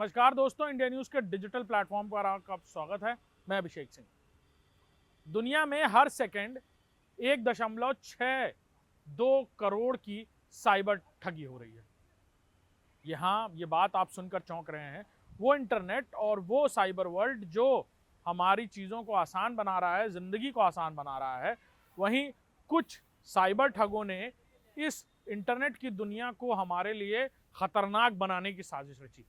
नमस्कार दोस्तों, India news के डिजिटल प्लेटफॉर्म पर आपका स्वागत है। मैं अभिषेक सिंह। दुनिया में हर सेकंड 1.62 करोड़ की साइबर ठगी हो रही है। यहाँ ये बात आप सुनकर चौंक रहे हैं। वो इंटरनेट और वो साइबर वर्ल्ड जो हमारी चीज़ों को आसान बना रहा है, ज़िंदगी को आसान बना रहा है, वहीं कुछ साइबर ठगों ने इस इंटरनेट की दुनिया को हमारे लिए खतरनाक बनाने की साजिश रची।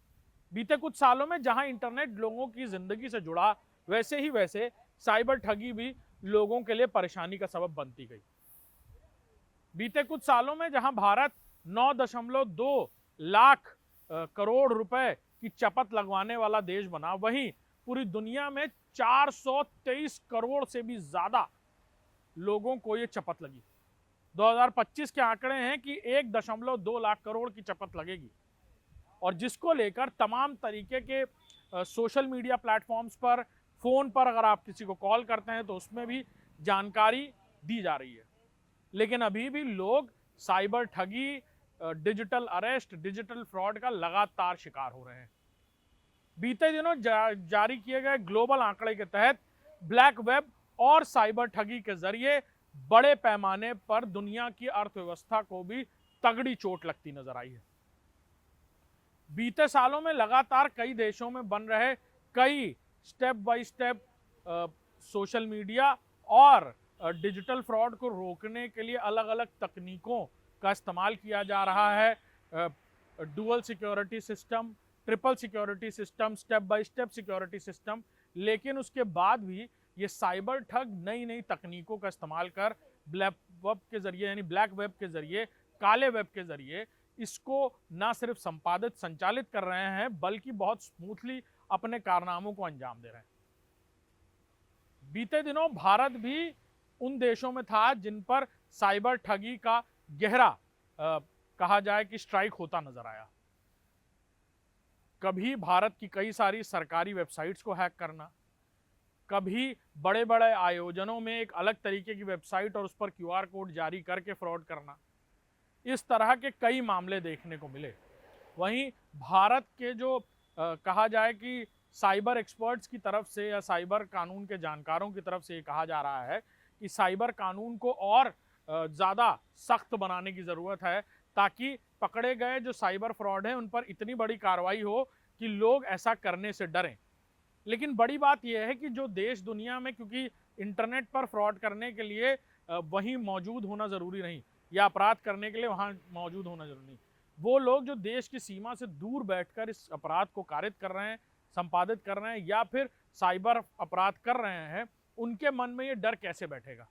बीते कुछ सालों में जहां इंटरनेट लोगों की जिंदगी से जुड़ा, वैसे साइबर ठगी भी लोगों के लिए परेशानी का सबब बनती गई। बीते कुछ सालों में जहां भारत 9.2 लाख करोड़ रुपए की चपत लगवाने वाला देश बना, वहीं पूरी दुनिया में 423 करोड़ से भी ज्यादा लोगों को ये चपत लगी। 2025 के आंकड़े हैं कि 1.2 लाख करोड़ की चपत लगेगी, और जिसको लेकर तमाम तरीके के सोशल मीडिया प्लेटफॉर्म्स पर, फ़ोन पर अगर आप किसी को कॉल करते हैं तो उसमें भी जानकारी दी जा रही है। लेकिन अभी भी लोग साइबर ठगी, डिजिटल अरेस्ट, डिजिटल फ्रॉड का लगातार शिकार हो रहे हैं। बीते दिनों जारी किए गए ग्लोबल आंकड़े के तहत ब्लैक वेब और साइबर ठगी के जरिए बड़े पैमाने पर दुनिया की अर्थव्यवस्था को भी तगड़ी चोट लगती नजर आई है। बीते सालों में लगातार कई देशों में बन रहे कई step by step social media और डिजिटल फ्रॉड को रोकने के लिए अलग अलग तकनीकों का इस्तेमाल किया जा रहा है। Dual security system, triple security system, step by step security system. लेकिन उसके बाद भी ये साइबर ठग नई नई तकनीकों का इस्तेमाल कर ब्लैक वेब के जरिए, यानी ब्लैक वेब के जरिए, काले वेब के जरिए इसको ना सिर्फ संचालित कर रहे हैं, बल्कि बहुत स्मूथली अपने कारनामों को अंजाम दे रहे हैं। बीते दिनों भारत भी उन देशों में था जिन पर साइबर ठगी का गहरा कहा जाए कि स्ट्राइक होता नजर आया। कभी भारत की कई सारी सरकारी वेबसाइट्स को हैक करना, कभी बड़े बड़े आयोजनों में एक अलग तरीके की वेबसाइट और उस पर QR कोड जारी करके फ्रॉड करना, इस तरह के कई मामले देखने को मिले। वहीं भारत के जो कहा जाए कि साइबर एक्सपर्ट्स की तरफ से या साइबर कानून के जानकारों की तरफ से ये कहा जा रहा है कि साइबर कानून को और ज़्यादा सख्त बनाने की ज़रूरत है, ताकि पकड़े गए जो साइबर फ्रॉड हैं उन पर इतनी बड़ी कार्रवाई हो कि लोग ऐसा करने से डरें। लेकिन बड़ी बात यह है कि जो देश दुनिया में, क्योंकि इंटरनेट पर फ्रॉड करने के लिए वहीं मौजूद होना ज़रूरी नहीं, या अपराध करने के लिए वहाँ मौजूद होना जरूरी नहीं, वो लोग जो देश की सीमा से दूर बैठकर इस अपराध को कारित कर रहे हैं, संपादित कर रहे हैं, या फिर साइबर अपराध कर रहे हैं, उनके मन में ये डर कैसे बैठेगा।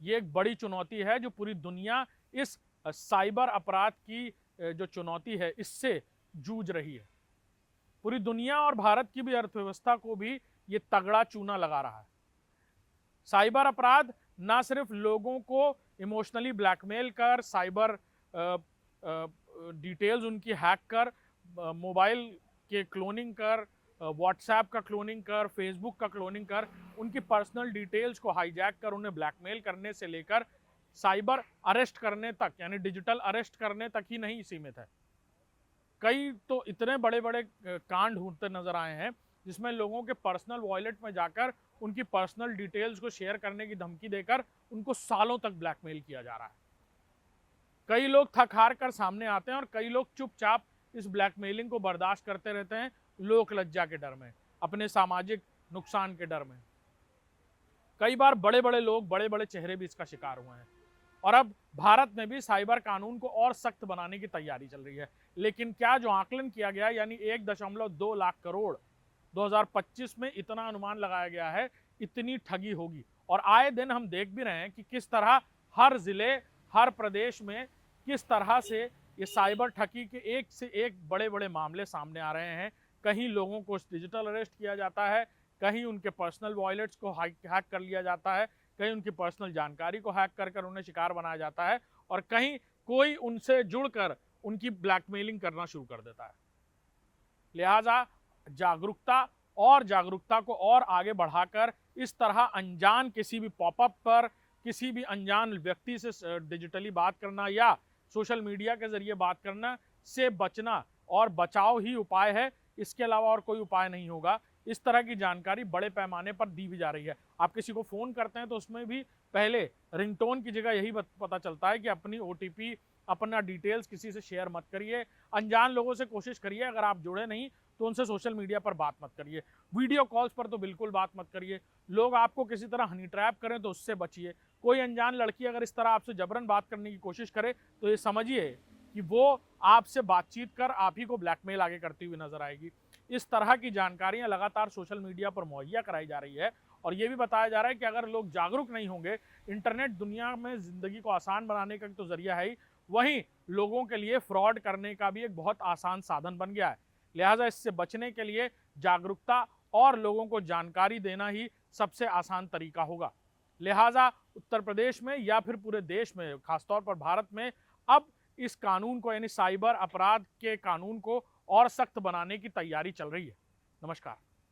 ये एक बड़ी चुनौती है जो पूरी दुनिया इस साइबर अपराध की जो चुनौती है इससे जूझ रही है। पूरी दुनिया और भारत की भी अर्थव्यवस्था को भी ये तगड़ा चूना लगा रहा है। साइबर अपराध ना सिर्फ लोगों को इमोशनली ब्लैकमेल कर, साइबर डिटेल्स उनकी हैक कर, मोबाइल के क्लोनिंग कर, व्हाट्सएप का क्लोनिंग कर, फेसबुक का क्लोनिंग कर, उनकी पर्सनल डिटेल्स को हाईजैक कर उन्हें ब्लैकमेल करने से लेकर साइबर अरेस्ट करने तक, यानी डिजिटल अरेस्ट करने तक ही नहीं सीमित है। कई तो इतने बड़े बड़े कांड होते नजर आए हैं जिसमें लोगों के पर्सनल वॉलेट में जाकर उनकी पर्सनल डिटेल्स को शेयर करने की धमकी देकर उनको सालों तक ब्लैकमेल किया जा रहा है। कई लोग थक हार कर सामने आते हैं और कई लोग चुपचाप इस ब्लैकमेलिंग को बर्दाश्त करते रहते हैं, लोक लज्जा के डर में, अपने सामाजिक नुकसान के डर में। कई बार बड़े बड़े लोग, बड़े बड़े चेहरे भी इसका शिकार हुए हैं। और अब भारत में भी साइबर कानून को और सख्त बनाने की तैयारी चल रही है। लेकिन क्या जो आकलन किया गया, यानी 1.2 लाख करोड़ 2025 में इतना अनुमान लगाया गया है, इतनी ठगी होगी। और आए दिन हम देख भी रहे हैं कि किस तरह हर जिले, हर प्रदेश में किस तरह से ये साइबर ठगी के एक से एक बड़े बड़े मामले सामने आ रहे हैं। कहीं लोगों को डिजिटल अरेस्ट किया जाता है, कहीं उनके पर्सनल वॉलेट्स को हैक कर लिया जाता है, कहीं उनकी पर्सनल जानकारी को हैक कर उन्हें शिकार बनाया जाता है, और कहीं कोई उनसे जुड़कर उनकी ब्लैकमेलिंग करना शुरू कर देता है। लिहाजा जागरूकता को और आगे बढ़ाकर इस तरह अनजान किसी भी पॉपअप पर, किसी भी अनजान व्यक्ति से डिजिटली बात करना या सोशल मीडिया के जरिए बात करना से बचना और बचाव ही उपाय है, इसके अलावा और कोई उपाय नहीं होगा। इस तरह की जानकारी बड़े पैमाने पर दी भी जा रही है। आप किसी को फ़ोन करते हैं तो उसमें भी पहले रिंगटोन की जगह यही पता चलता है कि अपनी OTP, अपना डिटेल्स किसी से शेयर मत करिए। अनजान लोगों से कोशिश करिए, अगर आप जुड़े नहीं तो उनसे सोशल मीडिया पर बात मत करिए। वीडियो कॉल्स पर तो बिल्कुल बात मत करिए। लोग आपको किसी तरह हनी ट्रैप करें तो उससे बचिए। कोई अनजान लड़की अगर इस तरह आपसे जबरन बात करने की कोशिश करे तो ये समझिए कि वो आपसे बातचीत कर आप ही को ब्लैकमेल आगे करती हुई नजर आएगी। इस तरह की जानकारियां लगातार सोशल मीडिया पर मुहैया कराई जा रही है और ये भी बताया जा रहा है कि अगर लोग जागरूक नहीं होंगे, इंटरनेट दुनिया में ज़िंदगी को आसान बनाने का तो जरिया है ही, वहीं लोगों के लिए फ्रॉड करने का भी एक बहुत आसान साधन बन गया है। लिहाजा इससे बचने के लिए जागरूकता और लोगों को जानकारी देना ही सबसे आसान तरीका होगा। लिहाजा उत्तर प्रदेश में या फिर पूरे देश में, खासतौर पर भारत में, अब इस कानून को यानी साइबर अपराध के कानून को और सख्त बनाने की तैयारी चल रही है। नमस्कार।